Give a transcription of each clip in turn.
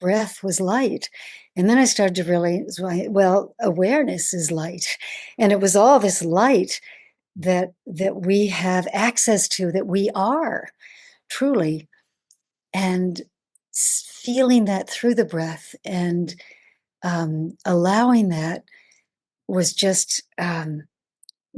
breath was light. And then I started to realize, well, awareness is light. And it was all this light that we have access to, that we are truly, and feeling that through the breath and allowing that was just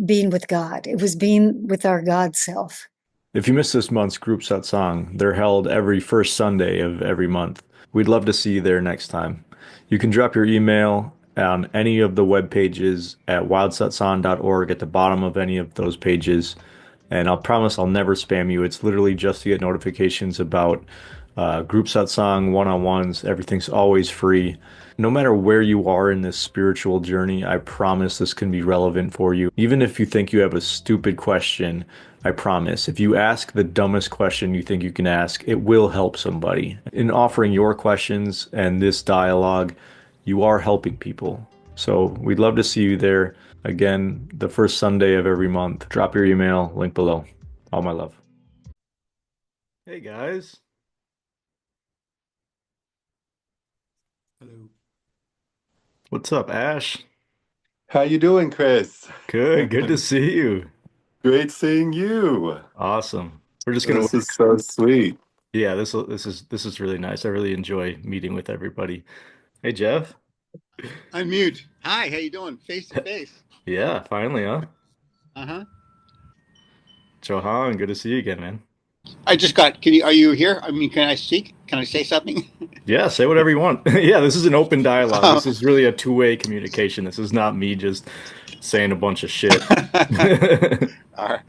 being with God. It was being with our God self. If you missed this month's group satsang, they're held every first Sunday of every month. We'd love to see you there next time. You can drop your email on any of the web pages at wildsatsang.org at the bottom of any of those pages. And I'll promise I'll never spam you. It's literally just to get notifications about group satsang, one-on-ones. Everything's always free. No matter where you are in this spiritual journey, I promise this can be relevant for you. Even if you think you have a stupid question, I promise. If you ask the dumbest question you think you can ask, it will help somebody. In offering your questions and this dialogue, you are helping people. So we'd love to see you there. Again, the first Sunday of every month. Drop your email, link below. All my love. Hey guys. Hello. What's up, Ash? How you doing, Chris? Good to see you. Great seeing you. Awesome. We're just gonna This wait. is so sweet. Yeah, this is really nice. I really enjoy meeting with everybody. Hey, Jeff. Unmute. Hi, how you doing? Face to face. Yeah, finally, huh? Uh-huh. Johan, good to see you again, man. I just got, are you here? I mean, can I speak? Can I say something? Yeah, say whatever you want. Yeah, this is an open dialogue. Uh, This is really a two-way communication. This is not me just saying a bunch of shit. all right.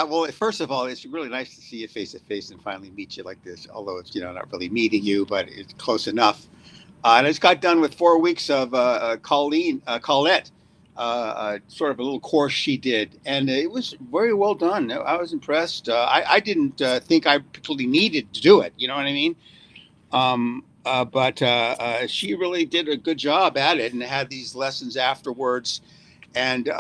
Well, first of all, it's really nice to see you face to face and finally meet you like this, although it's, not really meeting you, but it's close enough. And I just got done with 4 weeks of Colette, sort of a little course she did, and it was very well done. I was impressed. I didn't think I particularly needed to do it. You know what I mean? But she really did a good job at it, and had these lessons afterwards, and it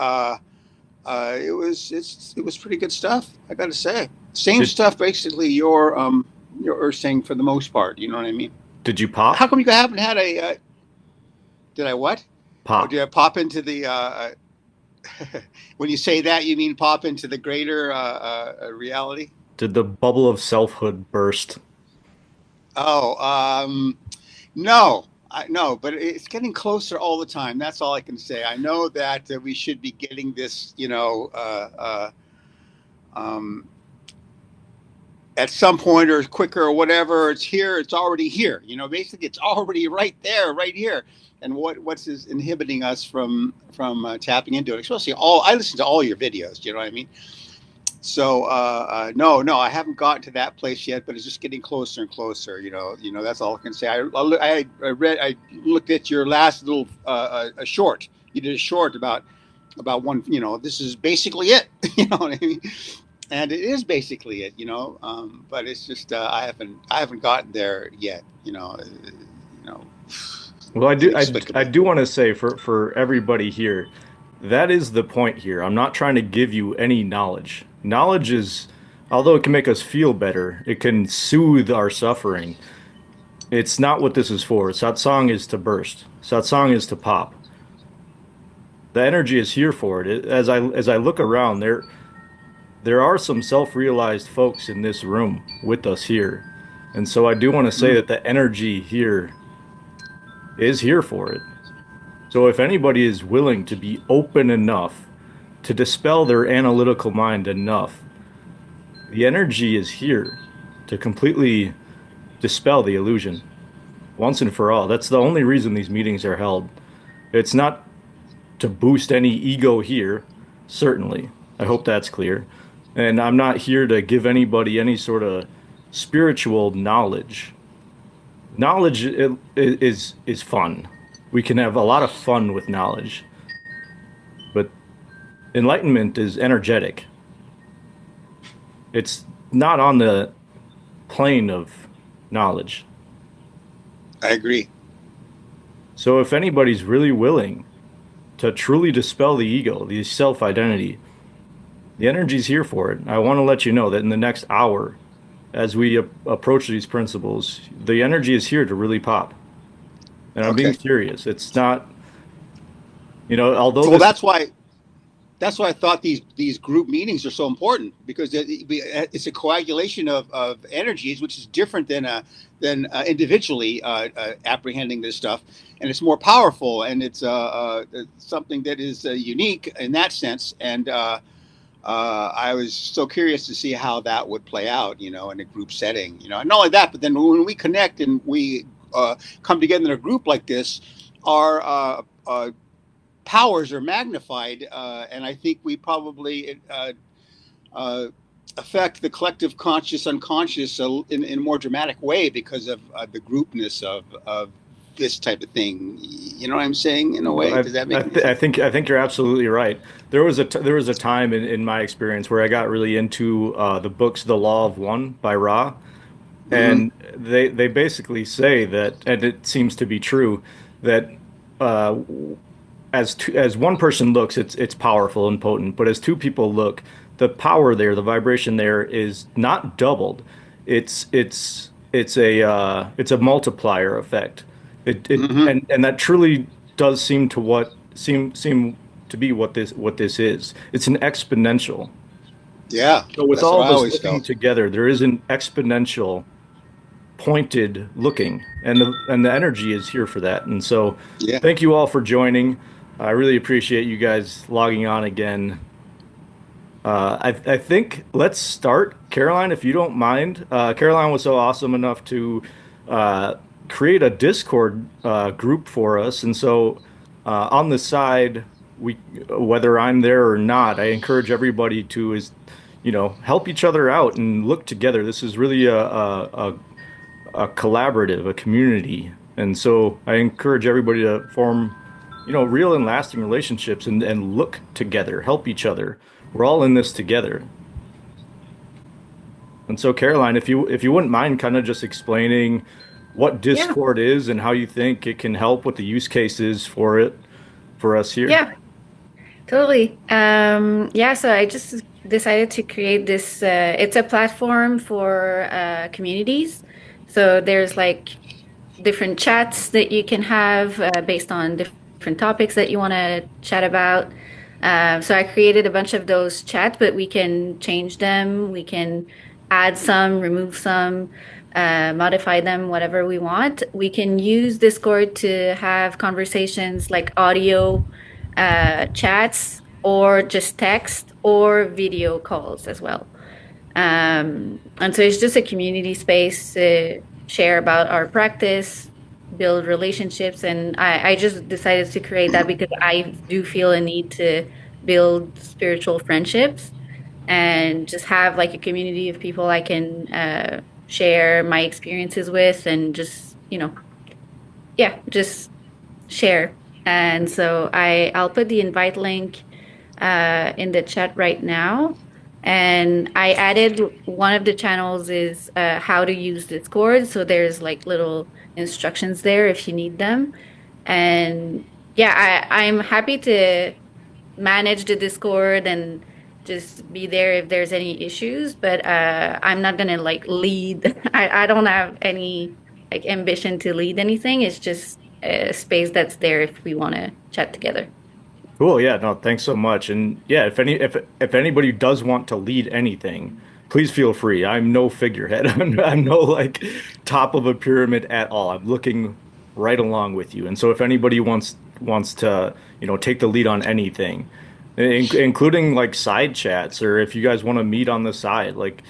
was pretty good stuff. I got to say, same Did stuff basically. You're saying for the most part. You know what I mean? did you How pop? come you haven't had a? Did I what? Oh, Pop. did I pop into the? When you say that, you mean pop into the greater reality? Did the bubble of selfhood burst? Oh, no, no, but it's getting closer all the time. That's all I can say. I know that we should be getting this, um, at some point or quicker or whatever. It's here. It's already here. Basically, it's already right there, right here. And what's is inhibiting us from tapping into it? Especially I listen to all your videos. You know what I mean? So no, no, I haven't gotten to that place yet, but it's just getting closer and closer. That's all I can say. I looked at your last little a short. You did a short about one. This is basically it. You know what I mean? And it is basically it. But it's just I haven't gotten there yet. You know, Well, I inexplicably. do want to say for everybody here, that is the point here. I'm not trying to give you any knowledge. Knowledge is, although it can make us feel better, it can soothe our suffering. It's not what this is for. Satsang is to burst. Satsang is to pop. The energy is here for it. As I look around, there are some self-realized folks in this room with us here. And so I do want to say Mm. that the energy here is here for it. So if anybody is willing to be open enough to dispel their analytical mind enough, the energy is here to completely dispel the illusion once and for all. That's the only reason these meetings are held. It's not to boost any ego here, certainly. I hope that's clear. And I'm not here to give anybody any sort of spiritual knowledge. Knowledge is fun. We can have a lot of fun with knowledge, but enlightenment is energetic. It's not on the plane of knowledge. I agree. So if anybody's really willing to truly dispel the ego, the self-identity, the energy's here for it. I want to let you know that in the next hour, as we approach these principles, the energy is here to really pop. And I'm being Okay. serious. It's not, although Well, this, that's why I thought these group meetings are so important, because it's a coagulation of energies, which is different than individually apprehending this stuff, and it's more powerful, and it's something that is unique in that sense. And I was so curious to see how that would play out, in a group setting, and not only that, but then when we connect and we come together in a group like this, our powers are magnified, and I think we probably uh, affect the collective conscious unconscious in a more dramatic way because of the groupness of this type of thing. You know what I'm saying? In a way, I, does that I, make any th I sense? think you're absolutely right. There was a time in my experience where I got really into the books The Law of One by Ra, Mm-hmm. and they basically say that, and it seems to be true, that uh, as one person looks, it's powerful and potent, but as two people look, the power there, the vibration there is not doubled. It's a multiplier effect. It Mm-hmm. and that truly does seem to be what this is. It's an exponential. Yeah, So with that's what all I of us always looking felt. together, there is an exponential pointed looking, and the energy is here for that. And so, Yeah. thank you all for joining. I really appreciate you guys logging on again. I think let's start, Caroline, if you don't mind. Caroline was so awesome enough to uh, create a Discord group for us, and so on the side, we whether I'm there or not, I encourage everybody to help each other out and look together. This is really a collaborative, a community. And so I encourage everybody to form, real and lasting relationships and look together, help each other. We're all in this together. And so, Caroline, if you wouldn't mind kind of just explaining what Yeah, Discord is and how you think it can help, what the use cases for it for us here. Yeah, totally. Yeah, so I just decided to create this. It's a platform for communities. So there's like different chats that you can have based on different topics that you want to chat about. So I created a bunch of those chats, but we can change them. We can add some, remove some, modify them, whatever we want. We can use Discord to have conversations like audio chats or just text or video calls as well. And so it's just a community space to share about our practice, build relationships. And I just decided to create that because I do feel a need to build spiritual friendships and just have like a community of people I can share my experiences with and just, yeah, just share. And so I'll put the invite link in the chat right now. And I added one of the channels is how to use Discord. So there's like little instructions there if you need them. And yeah, I'm happy to manage the Discord and just be there if there's any issues, but I'm not gonna like lead. I don't have any like ambition to lead anything. It's just a space that's there if we want to chat together. Cool. Yeah, no, thanks so much. And yeah, if anybody does want to lead anything, please feel free. I'm no figurehead. I'm no like top of a pyramid at all. I'm looking right along with you. And so if anybody wants to, take the lead on anything, including like side chats, or if you guys want to meet on the side, like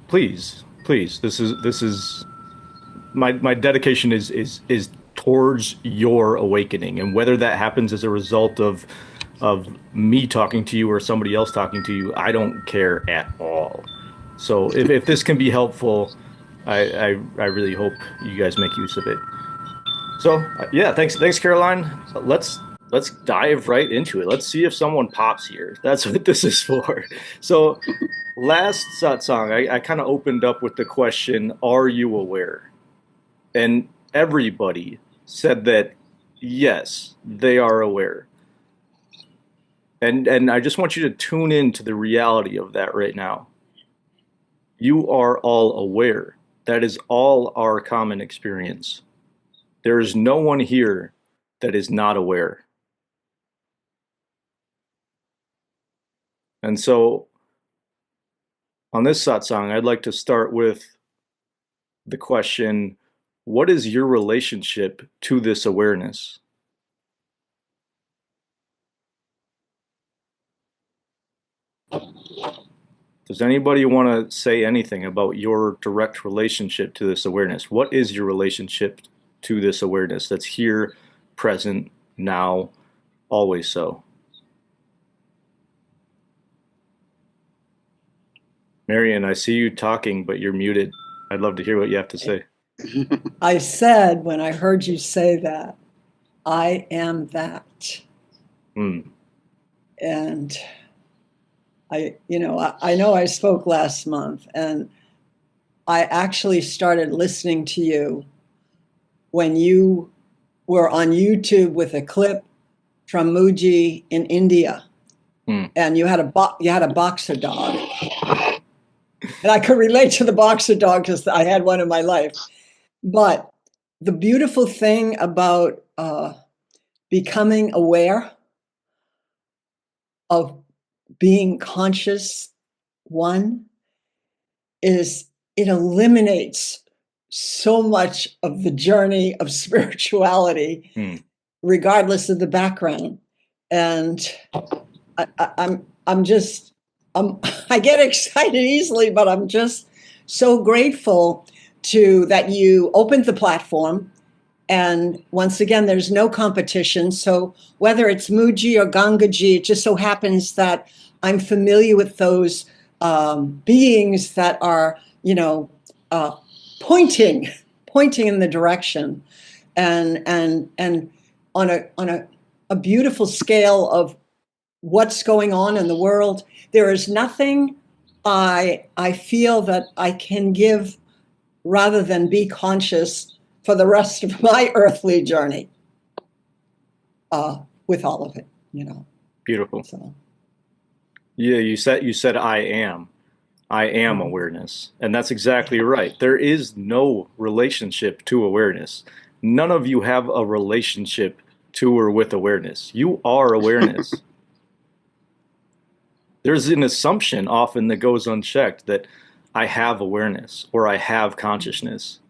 please, this is my dedication is towards your awakening, and whether that happens as a result of me talking to you or somebody else talking to you, I don't care at all. So if this can be helpful, I really hope you guys make use of it. So yeah, thanks Caroline. Let's dive right into it. Let's see if someone pops here. That's what this is for. So last satsang, I kind of opened up with the question, are you aware? And everybody said that yes, they are aware. And I just want you to tune in to the reality of that right now. You are all aware. That is all our common experience. There is no one here that is not aware. And so on this satsang, I'd like to start with the question, what is your relationship to this awareness? Does anybody want to say anything about your direct relationship to this awareness? What is your relationship to this awareness that's here, present, now, always so? Marian, I see you talking, but you're muted. I'd love to hear what you have to say. I said when I heard you say that, I am that. And I know I spoke last month, and I actually started listening to you when you were on YouTube with a clip from Muji in India. And you had a boxer dog. And I could relate to the boxer dog because I had one in my life. But the beautiful thing about becoming aware of being conscious, one, is it eliminates so much of the journey of spirituality, regardless of the background. And I get excited easily, but I'm just so grateful that you opened the platform. And once again, there's no competition. So whether it's Muji or Gangaji, it just so happens that I'm familiar with those beings that are, pointing in the direction, and on a beautiful scale of what's going on in the world. There is nothing I feel that I can give rather than be conscious for the rest of my earthly journey with all of it, Beautiful. So. Yeah, you said I am awareness. And that's exactly right. There is no relationship to awareness. None of you have a relationship to or with awareness. You are awareness. There's an assumption often that goes unchecked that I have awareness or I have consciousness.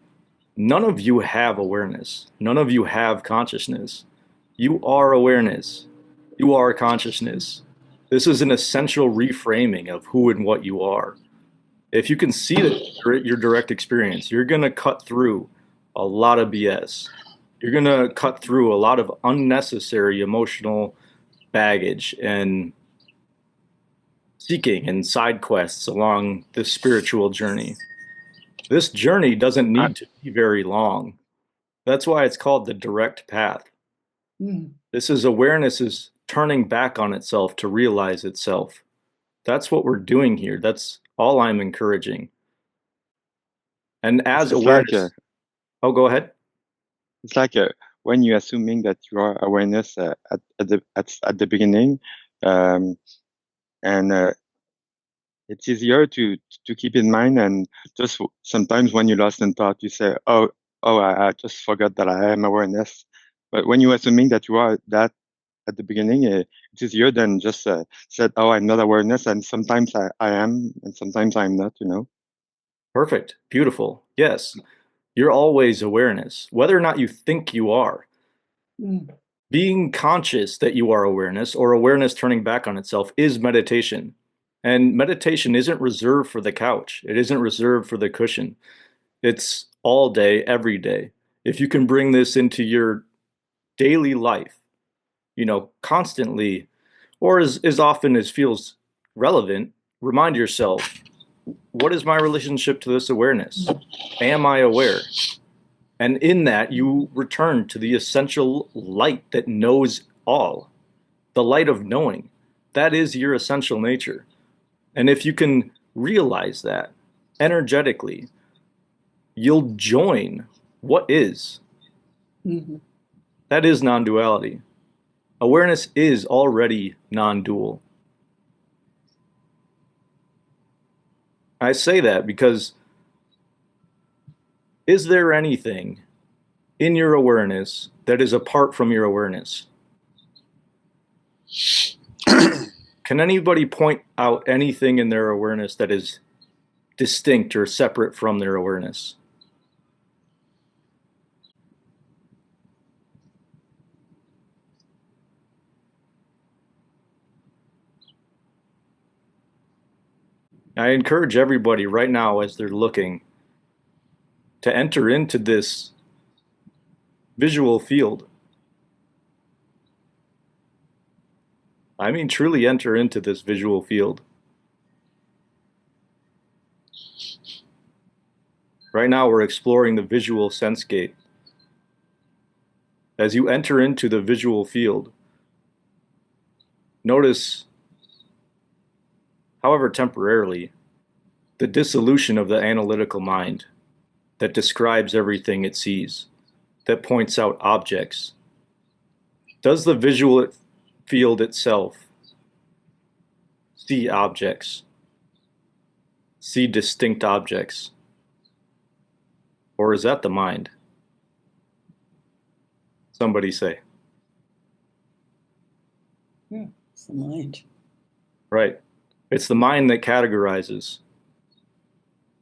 None of you have awareness. None of you have consciousness. You are awareness. You are consciousness. This is an essential reframing of who and what you are. If you can see that your direct experience, you're going to cut through a lot of BS. You're going to cut through a lot of unnecessary emotional baggage and seeking and side quests along this spiritual journey. This journey doesn't need to be very long. That's why it's called the direct path. This is awareness is turning back on itself to realize itself. That's what we're doing here. That's all I'm encouraging. And as awareness, go ahead. It's like when you're assuming that you are awareness at the beginning, and it's easier to keep in mind. And just sometimes when you're lost in thought, you say, "Oh, I just forgot that I am awareness." But when you're assuming that you are that at the beginning, it's easier than just said, "Oh, I'm not awareness," and sometimes I am, and sometimes I'm not. Perfect. Beautiful. Yes. You're always awareness, whether or not you think you are. Being conscious that you are awareness or awareness turning back on itself is meditation. And meditation isn't reserved for the couch. It isn't reserved for the cushion. It's all day, every day. If you can bring this into your daily life, constantly, or as often as feels relevant, remind yourself, what is my relationship to this awareness? Am I aware? And in that, you return to the essential light that knows all, the light of knowing. That is your essential nature. And if you can realize that energetically, you'll join what is. That is non-duality. Awareness is already non-dual. I say that because is there anything in your awareness that is apart from your awareness? Can anybody point out anything in their awareness that is distinct or separate from their awareness? I encourage everybody right now as they're looking to enter into this visual field. I mean, truly enter into this visual field. Right now, we're exploring the visual sense gate. As you enter into the visual field, notice, however temporarily, the dissolution of the analytical mind that describes everything it sees, that points out objects. Does the visual field itself see objects, see distinct objects? Or is that the mind? Somebody say. Yeah, it's the mind. Right. It's the mind that categorizes.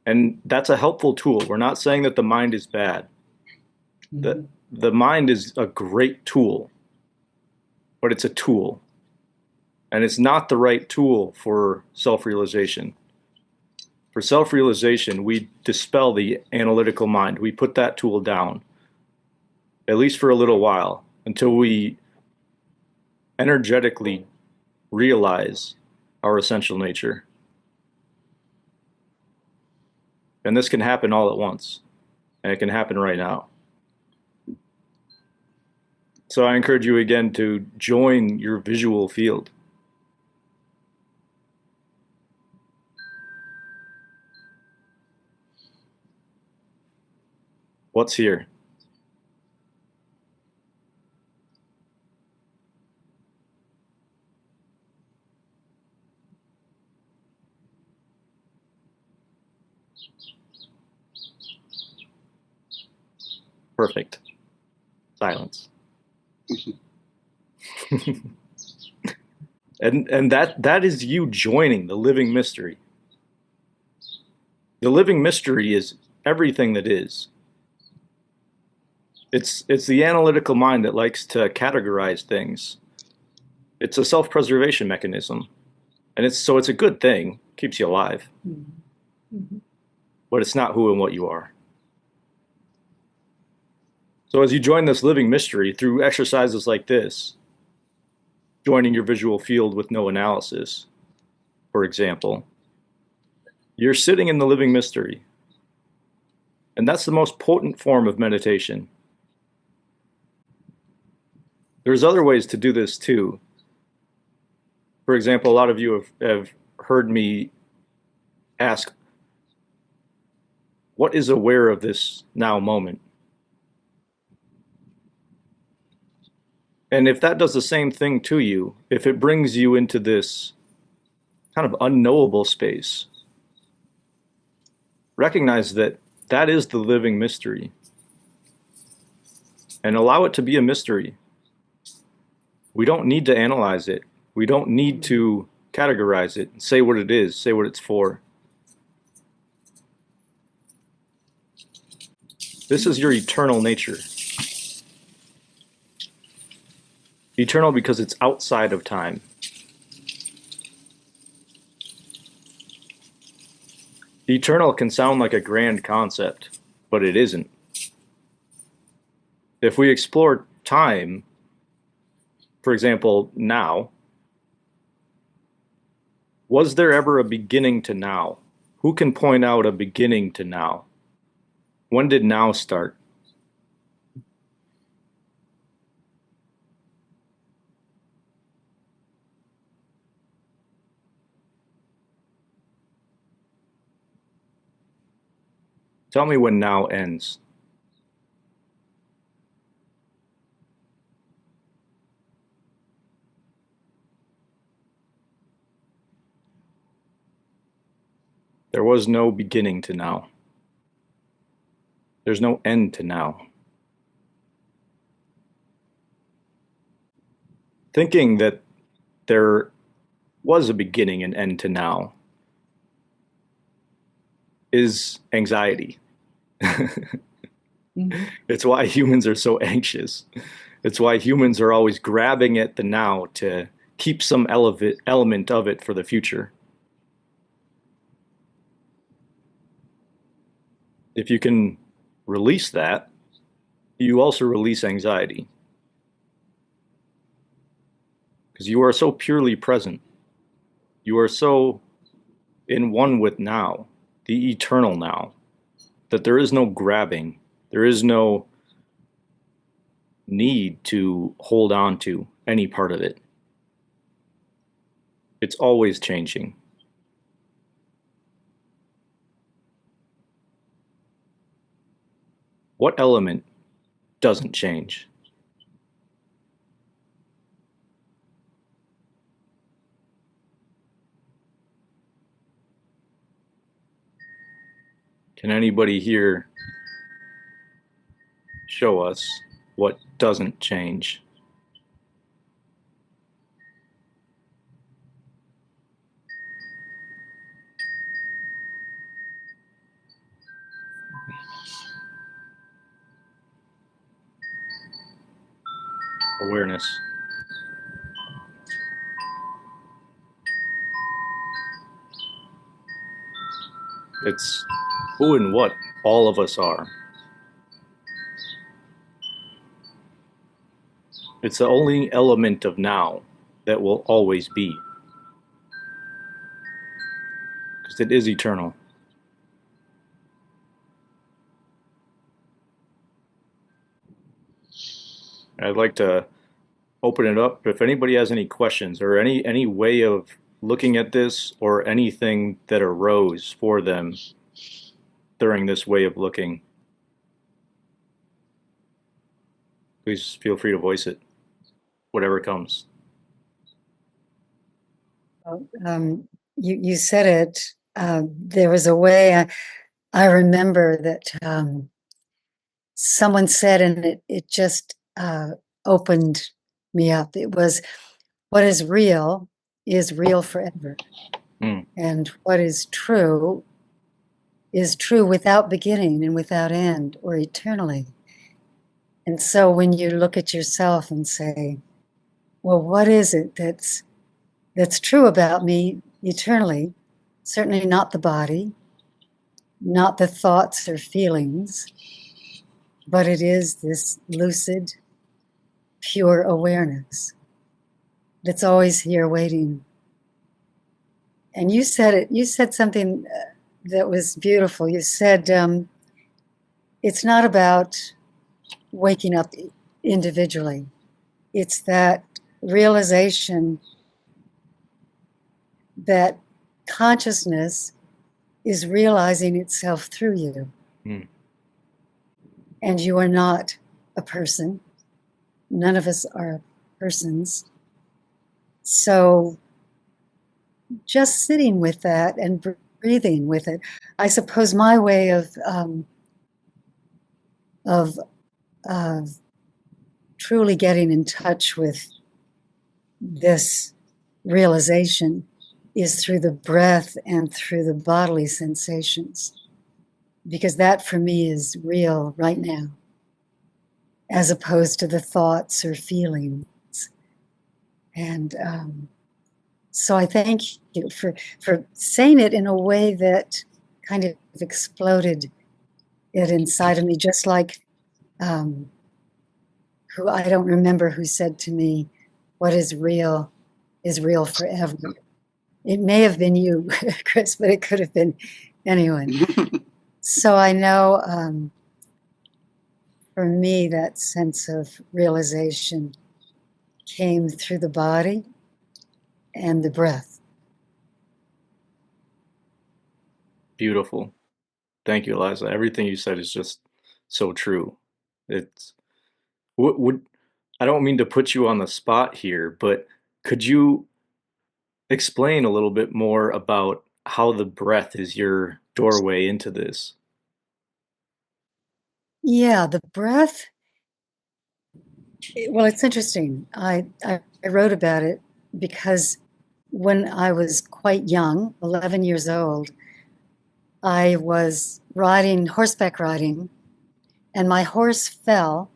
And that's a helpful tool. We're not saying that the mind is bad. Mhm. The mind is a great tool, but it's a tool. And it's not the right tool for self-realization. For self-realization, we dispel the analytical mind. We put that tool down, at least for a little while, until we energetically realize our essential nature. And this can happen all at once, and it can happen right now. So I encourage you again to join your visual field. What's here? Perfect. Silence. And that is you joining the living mystery. The living mystery is everything that is. It's the analytical mind that likes to categorize things. It's a self-preservation mechanism. And it's a good thing, keeps you alive. Mhm. But it's not who and what you are. So as you join this living mystery through exercises like this, joining your visual field with no analysis, for example, you're sitting in the living mystery. And that's the most potent form of meditation. There's other ways to do this too. For example, a lot of you have heard me ask, what is aware of this now moment? And if that does the same thing to you, if it brings you into this kind of unknowable space, recognize that that is the living mystery. And allow it to be a mystery. We don't need to analyze it. We don't need to categorize it, say what it is, say what it's for. This is your eternal nature. Eternal because it's outside of time. Eternal can sound like a grand concept, but it isn't. If we explore time, for example, now, was there ever a beginning to now? Who can point out a beginning to now? When did now start? Tell me when now ends. There was no beginning to now. There's no end to now. Thinking that there was a beginning and end to now is anxiety. It's why humans are so anxious. It's why humans are always grabbing at the now to keep some element of it for the future. If you can release that, you also release anxiety. Because you are so purely present. You are so in one with now, the eternal now, that there is no grabbing. There is no need to hold on to any part of it. It's always changing. What element doesn't change? Can anybody here show us what doesn't change? Awareness. It's who and what all of us are. It's the only element of now that will always be. Because it is eternal. I'd like to open it up if anybody has any questions or any way of looking at this or anything that arose for them during this way of looking. Please feel free to voice it, whatever comes. You said it. There was a way I remember that someone said, and it just opened me up. It was, what is real forever. And what is true without beginning and without end or eternally. And so when you look at yourself and say, well, what is it that's true about me eternally? Certainly not the body, not the thoughts or feelings, but it is this lucid, pure awareness that's always here waiting. And you said something that was beautiful. You said it's not about waking up individually. It's that realization that consciousness is realizing itself through you. And you are not a person. None of us are persons. So just sitting with that and breathing with it. I suppose my way of truly getting in touch with this realization is through the breath and through the bodily sensations, because that for me is real right now, as opposed to the thoughts or feelings. And so I thank you for saying it in a way that kind of exploded it inside of me, just like who I don't remember who said to me, what is real forever. It may have been you, Chris, but it could have been anyone. So I know for me, that sense of realization came through the body and the breath. Beautiful. Thank you, Eliza. Everything you said is just so true. It's would I don't mean to put you on the spot here, but could you explain a little bit more about how the breath is your doorway into this. Yeah, the breath. Well, it's interesting. I wrote about it because when I was quite young, 11 years old, I was riding, horseback riding, and my horse fell,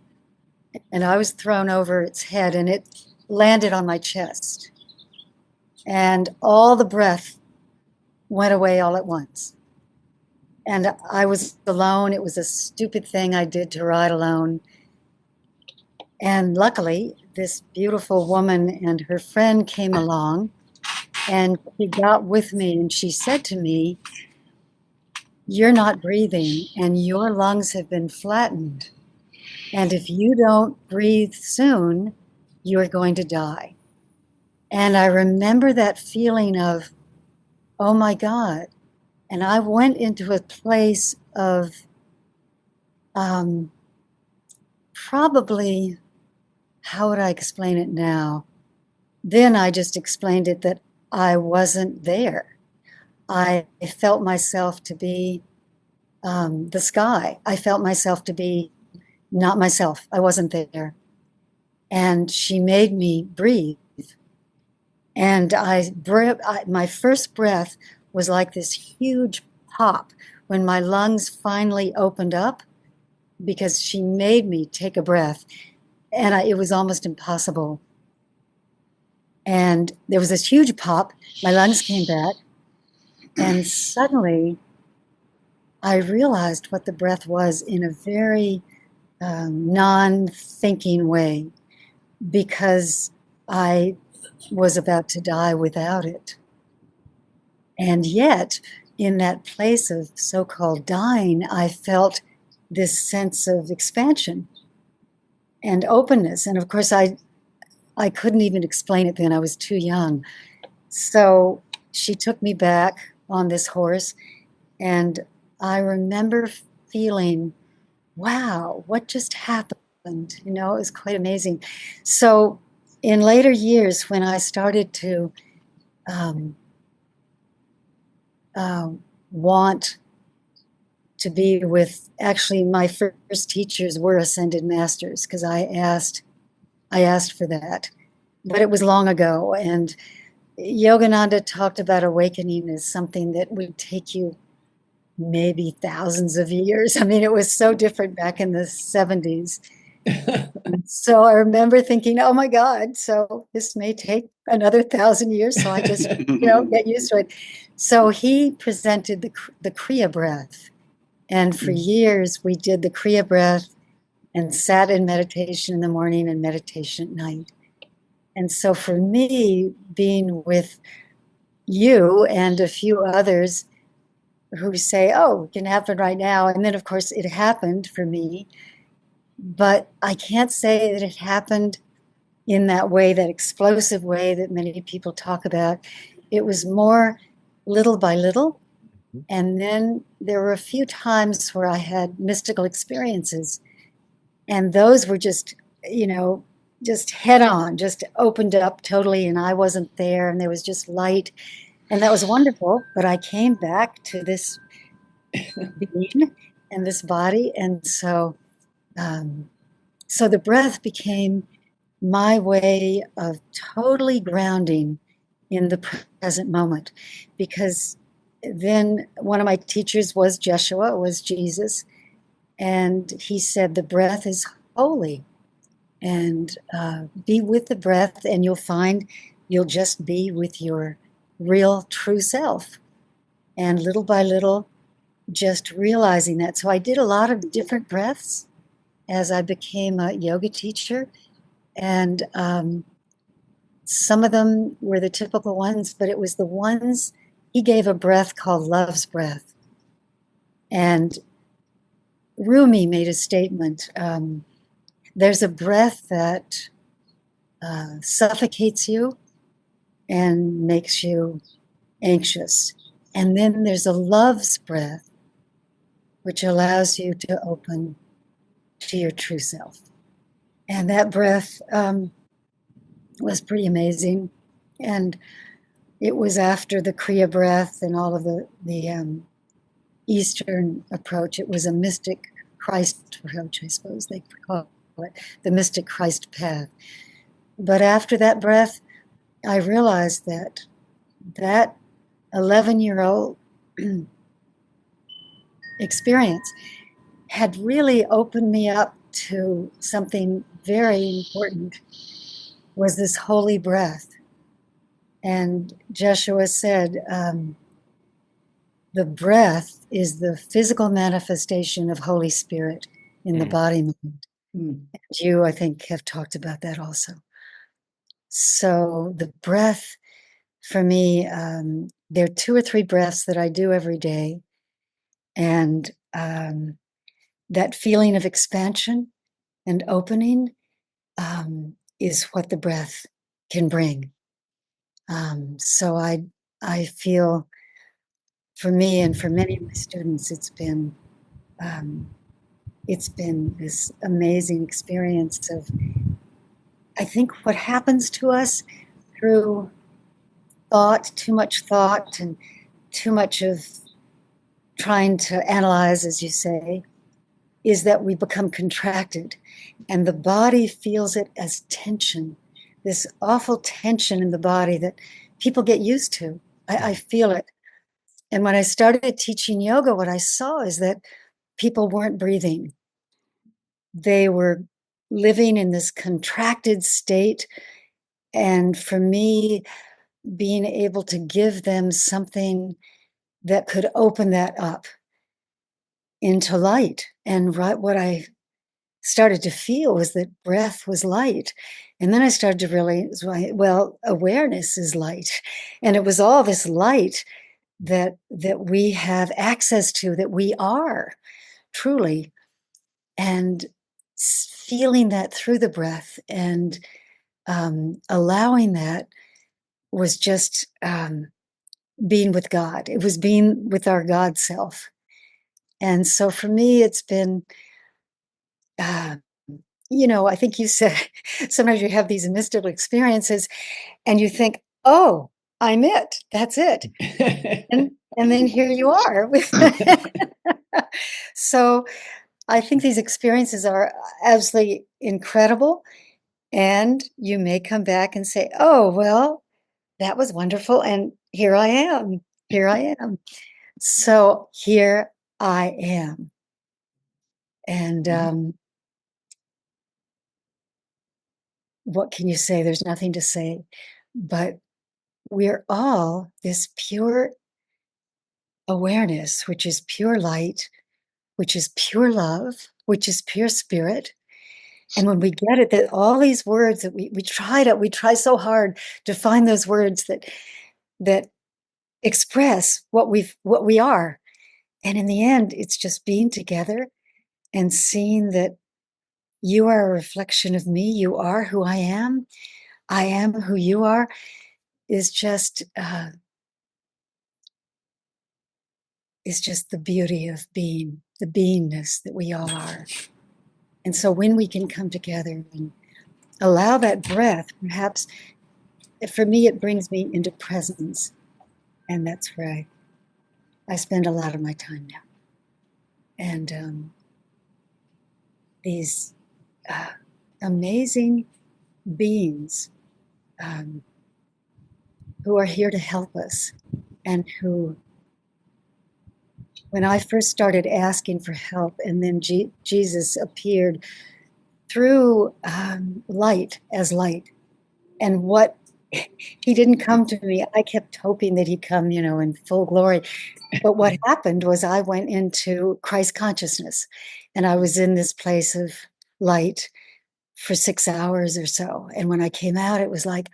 and I was thrown over its head, and it landed on my chest. And all the breath went away all at once. And I was alone. It was a stupid thing I did to ride alone. And luckily, this beautiful woman and her friend came along, and she got with me, and she said to me, "You're not breathing, and your lungs have been flattened. And if you don't breathe soon, you're going to die." And I remember that feeling of, oh my God. And I went into a place of probably, how would I explain it now? Then I just explained it that I wasn't there. I felt myself to be the sky. I felt myself to be not myself. I wasn't there. And she made me breathe. And my first breath was like this huge pop when my lungs finally opened up, because she made me take a breath, and it was almost impossible. And there was this huge pop, my lungs came back, and suddenly I realized what the breath was in a very non-thinking way, because I was about to die without it. And yet, in that place of so-called dying, I felt this sense of expansion and openness. And of course, I couldn't even explain it then. I was too young. So she took me back on this horse, and I remember feeling, wow, what just happened? You know, it was quite amazing. So in later years, when I started to want to be with, actually, my first teachers were ascended masters, because I asked for that, but it was long ago. And Yogananda talked about awakening as something that would take you maybe thousands of years. I mean, it was so different back in the 70s. So I remember thinking, oh my God, so this may take another 1,000 years. So I just, get used to it. So he presented the Kriya breath. And for years, we did the Kriya breath and sat in meditation in the morning and meditation at night. And so for me, being with you and a few others who say, oh, it can happen right now. And then, of course, it happened for me. But I can't say that it happened in that way, that explosive way that many people talk about. It was more little by little. And then there were a few times where I had mystical experiences. And those were just, just head on, just opened up totally. And I wasn't there, and there was just light. And that was wonderful. But I came back to this being and this body. And so, so the breath became my way of totally grounding in the present moment. Because then one of my teachers was Jeshua, was Jesus. And he said, the breath is holy. And be with the breath, and you'll find you'll just be with your real true self. And little by little, just realizing that. So I did a lot of different breaths as I became a yoga teacher. And some of them were the typical ones, but it was the ones, he gave a breath called love's breath. And Rumi made a statement. There's a breath that suffocates you and makes you anxious. And then there's a love's breath, which allows you to open to your true self. And that breath was pretty amazing. And it was after the Kriya breath and all of the Eastern approach. It was a mystic Christ approach, I suppose they call it, the mystic Christ path. But after that breath, I realized that that 11-year-old experience had really opened me up to something very important, was this holy breath. And Joshua said, the breath is the physical manifestation of Holy Spirit in the body mind. And you, I think, have talked about that also. So the breath, for me, there are 2 or 3 breaths that I do every day. And that feeling of expansion and opening is what the breath can bring. So I feel, for me and for many of my students, it's been this amazing experience of, I think, what happens to us through thought, too much thought, and too much of trying to analyze, as you say, is that we become contracted, and the body feels it as tension, this awful tension in the body that people get used to. I feel it. And when I started teaching yoga, what I saw is that people weren't breathing. They were living in this contracted state. And for me, being able to give them something that could open that up into light. And what I started to feel was that breath was light. And then I started to realize, well, awareness is light. And it was all this light that we have access to, that we are truly, and feeling that through the breath and allowing that was just being with God. It was being with our God self. And so for me, it's been, I think you said sometimes you have these mystical experiences and you think, oh, I'm it. That's it. and then here you are. So I think these experiences are absolutely incredible. And you may come back and say, oh, well, that was wonderful. And here I am. Here I am. So here I am. And what can you say? There's nothing to say. But we're all this pure awareness, which is pure light, which is pure love, which is pure spirit. And when we get it, that all these words that we try so hard to find those words that express what we are. And in the end, it's just being together and seeing that you are a reflection of me. You are who I am. I am who you are, is just the beauty of being, the beingness that we all are. And so when we can come together and allow that breath, perhaps for me, it brings me into presence. And that's where I spend a lot of my time now. And these amazing beings who are here to help us, and who, when I first started asking for help, and then Jesus appeared through light as light, and what he didn't come to me. I kept hoping that he'd come, in full glory. But what happened was I went into Christ consciousness, and I was in this place of light for 6 hours or so. And when I came out, it was like,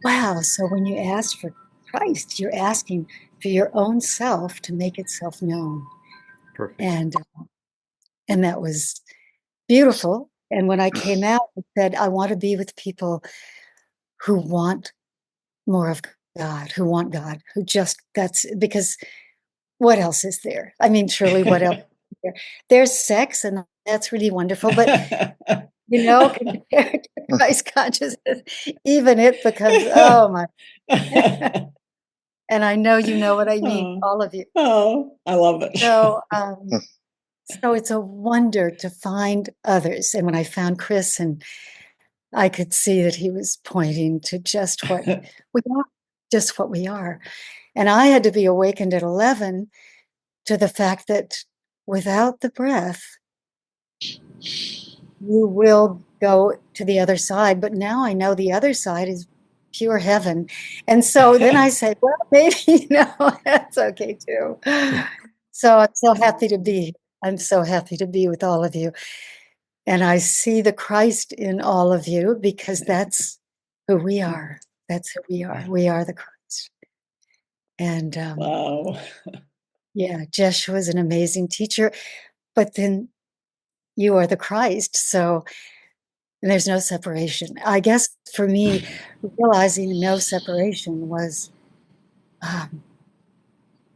wow. So when you ask for Christ, you're asking for your own self to make itself known. Perfect. And that was beautiful. And when I came out, I said, I want to be with people who want more of God, who want God, that's because what else is there? I mean, truly, what else is there? There's sex, and that's really wonderful, but compared to Christ consciousness, even it becomes, oh my And I know you know what I mean, Oh. all of you. Oh, I love it. So, so it's a wonder to find others. And when I found Chris, and I could see that he was pointing to just what we are, just what we are. And I had to be awakened at 11 to the fact that without the breath, you will go to the other side. But now I know the other side is pure heaven. And so then I said, well, maybe, that's okay too. So I'm so happy to be. I'm so happy to be with all of you. And I see the Christ in all of you because that's who we are. That's who we are. We are the Christ. And Wow. yeah, Jeshua is an amazing teacher, but then you are the Christ. So there's no separation. I guess for me, realizing no separation was,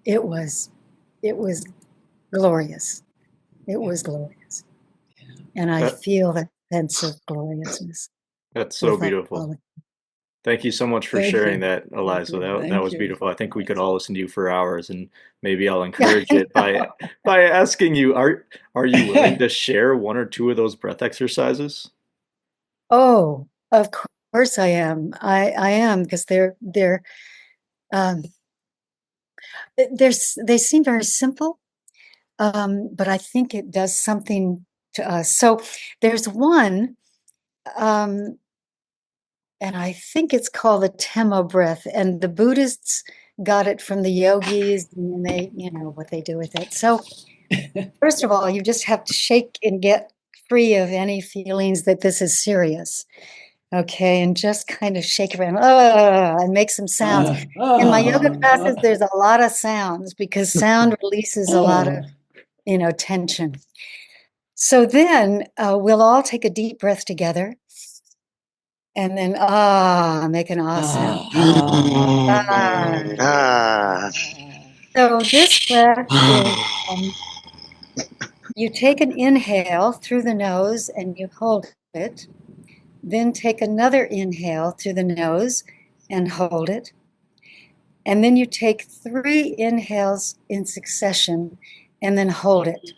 it was glorious. It was glorious. And I feel that sense of gloriousness. That's so with all beautiful. of Thank you so much for Thank sharing you. that, Eliza. That Thank was you. beautiful. I think we could all listen to you for hours, and maybe I'll you. encourage it by asking you, are you willing to share one or two of those breath exercises? Oh, of course I am. I am, because um, they seem very simple, but I think it does something to us. So there's one, and I think it's called the Temo breath, and the Buddhists got it from the yogis, and they, what they do with it. So first of all, you just have to shake and get free of any feelings that this is serious. Okay, and just kind of shake around, and make some sounds. In my yoga classes, there's a lot of sounds because sound releases a lot of, tension. So then we'll all take a deep breath together, and then make an sound. So this breath is, you take an inhale through the nose and you hold it. Then take another inhale through the nose and hold it. And then you take 3 inhales in succession and then hold it.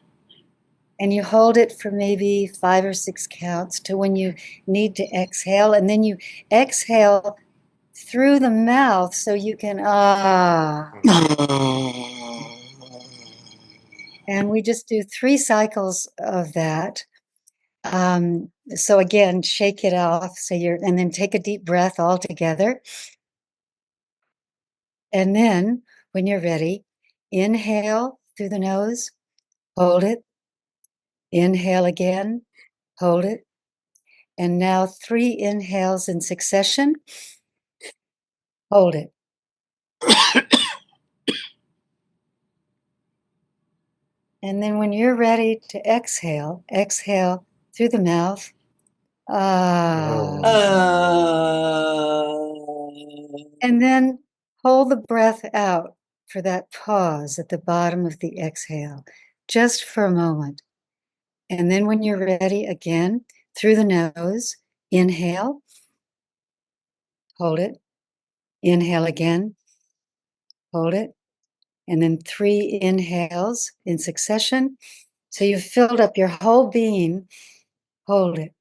And you hold it for maybe 5 or 6 counts to when you need to exhale. And then you exhale through the mouth so you can And we just do 3 cycles of that. So again, shake it off. And then take a deep breath all together. And then when you're ready, inhale through the nose, hold it, inhale again, hold it. And now 3 inhales in succession, hold it. And then when you're ready to exhale, exhale through the mouth. And then hold the breath out for that pause at the bottom of the exhale, just for a moment. And then when you're ready, again, through the nose, inhale, hold it, inhale again, hold it, and then 3 inhales in succession. So you've filled up your whole being, hold it.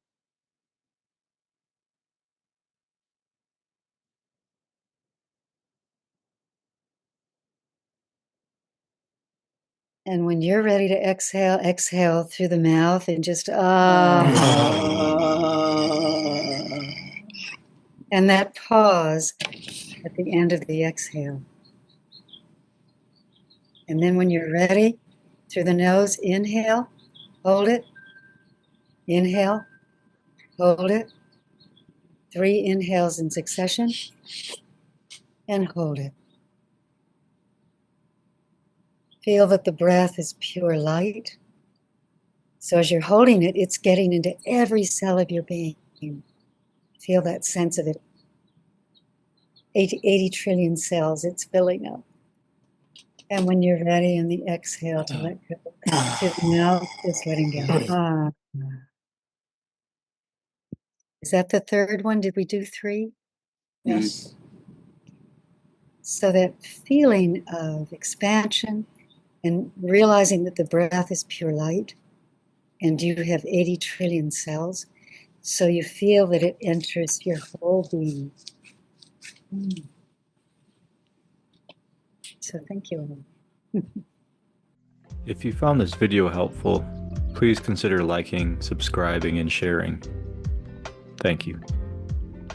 And when you're ready to exhale, exhale through the mouth and just and that pause at the end of the exhale. And then when you're ready, through the nose, inhale, hold it, inhale, hold it. 3 inhales in succession, and hold it. Feel that the breath is pure light. So as you're holding it, it's getting into every cell of your being. Feel that sense of it. 80 trillion cells, it's filling up. And when you're ready in the exhale to let go, to the mouth, just letting go. Is that the third one? Did we do 3? Yes. So that feeling of expansion and realizing that the breath is pure light and you have 80 trillion cells, so you feel that it enters your whole being. So thank you. If you found this video helpful, please consider liking, subscribing, and sharing. Thank you.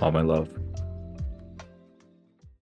All my love.